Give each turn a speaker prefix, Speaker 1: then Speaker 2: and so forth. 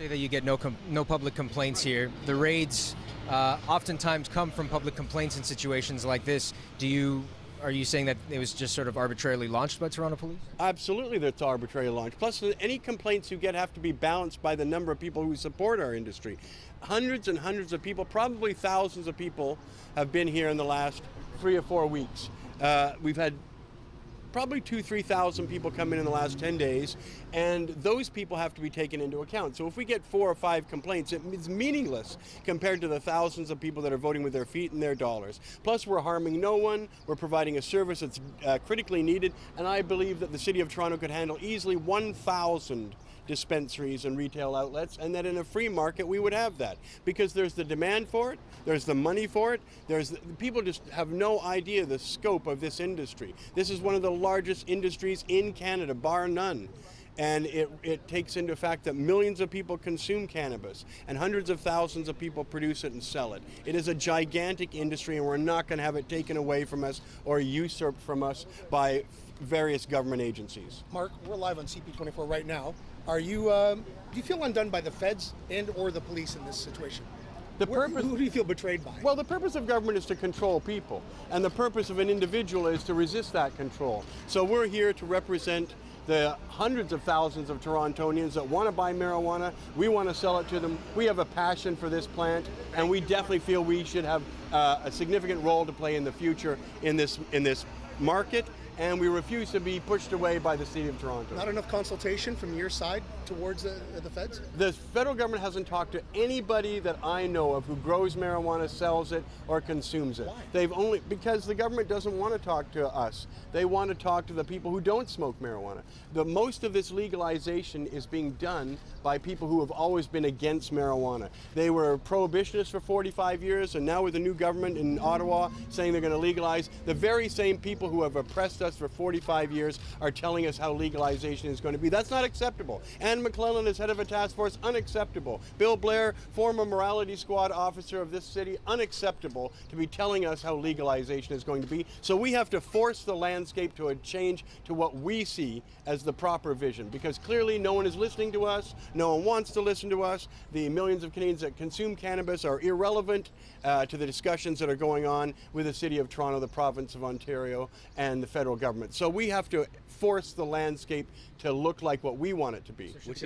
Speaker 1: Say that you get no public complaints here. The raids oftentimes come from public complaints in situations like this. Are you saying that it was just sort of arbitrarily launched by Toronto Police?
Speaker 2: Absolutely, that's arbitrarily launched. Plus, any complaints you get have to be balanced by the number of people who support our industry. Hundreds and hundreds of people, probably thousands of people, have been here in the last 3 or 4 weeks. We've had probably 2,000-3,000 people come in the last 10 days, and those people have to be taken into account. So if we get 4 or 5 complaints, it's meaningless compared to the thousands of people that are voting with their feet and their dollars. Plus, we're harming no one, we're providing a service that's critically needed, and I believe that the City of Toronto could handle easily 1,000 dispensaries and retail outlets, and that in a free market we would have that, because there's the demand for it, there's the money for it, people just have no idea the scope of this industry. This is one of the largest industries in Canada, bar none. And it takes into fact that millions of people consume cannabis and hundreds of thousands of people produce it and sell it. It is a gigantic industry, and we're not going to have it taken away from us or usurped from us by various government agencies.
Speaker 3: Marc, we're live on CP24 right now. Do you feel undone by the feds and or the police in this situation? Who do you feel betrayed by?
Speaker 2: Well, the purpose of government is to control people, and the purpose of an individual is to resist that control. So we're here to represent the hundreds of thousands of Torontonians that want to buy marijuana. We want to sell it to them. We have a passion for this plant, and we definitely feel we should have a significant role to play in the future in this market, and we refuse to be pushed away by the City of Toronto.
Speaker 3: Not enough consultation from your side towards the feds?
Speaker 2: The federal government hasn't talked to anybody that I know of who grows marijuana, sells it, or consumes it.
Speaker 3: Why?
Speaker 2: Because the government doesn't want to talk to us. They want to talk to the people who don't smoke marijuana. Most of this legalization is being done by people who have always been against marijuana. They were prohibitionists for 45 years, and now with the new government in Ottawa saying they're going to legalize, the very same people who have oppressed us for 45 years are telling us how legalization is going to be. That's not acceptable. Anne McClellan is head of a task force, unacceptable. Bill Blair, former morality squad officer of this city, unacceptable to be telling us how legalization is going to be. So we have to force the landscape to a change to what we see as the proper vision, because clearly no one is listening to us, no one wants to listen to us. The millions of Canadians that consume cannabis are irrelevant to the discussions that are going on with the City of Toronto, the province of Ontario, and the federal government. So we have to force the landscape to look like what we want it to be,